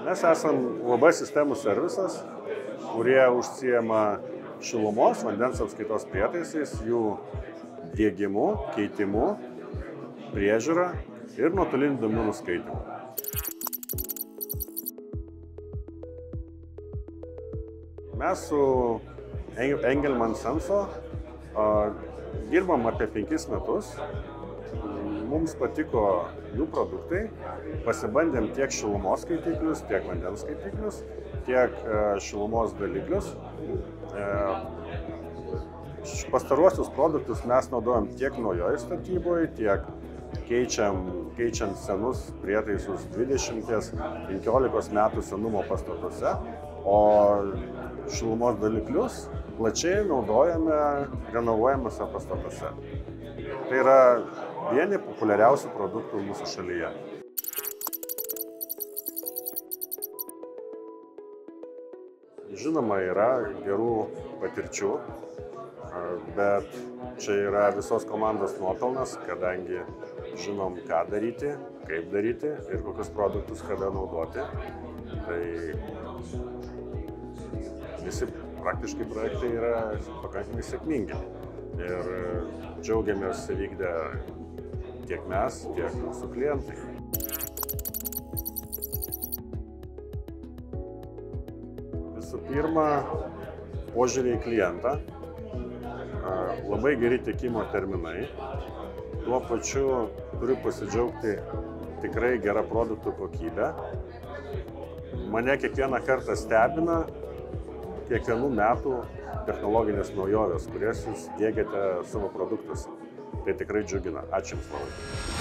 Mes esame UAB sistemų servisas, kurie užsiema šilumos, vandens apskaitos prietaisais, jų diegimu, keitimu, priežiūra ir nuotoliniu duomenų skaitimu. Mes su Engelmann Senso dirbam apie 5 metus. Mums patiko jų produktai, pasibandėm tiek šilumos skaitiklius, tiek vandens skaitiklius, tiek šilumos daliklius. Pastaruosius produktus mes naudojam tiek naujoje statyboje, tiek keičiant senus prietaisus 20-15 metų senumo pastatuose, o šilumos daliklius plačiai naudojame renovuojamuose pastatuose. Tai yra vieni populiariausių produktų mūsų šalyje. Žinoma, yra gerų patirčių, bet čia yra visos komandos nuopelnas, kadangi žinom, ką daryti, kaip daryti ir kokius produktus kada naudoti. Tai visi praktiškai projektai yra pakankamai sėkmingi ir džiaugiamės įvykdę tiek mes, tiek mūsų klientai. Visų pirma, požiūrį į klientą, labai geri tiekimo terminai, tuo pačiu turiu pasidžiaugti tikrai gerą produktų kokybę. Mane kiekvieną kartą stebina kiekvienų metų technologinės naujovės, kurias jūs diegiate savo produktuose. Tai tikrai džiugina. Ačiū Jums labai.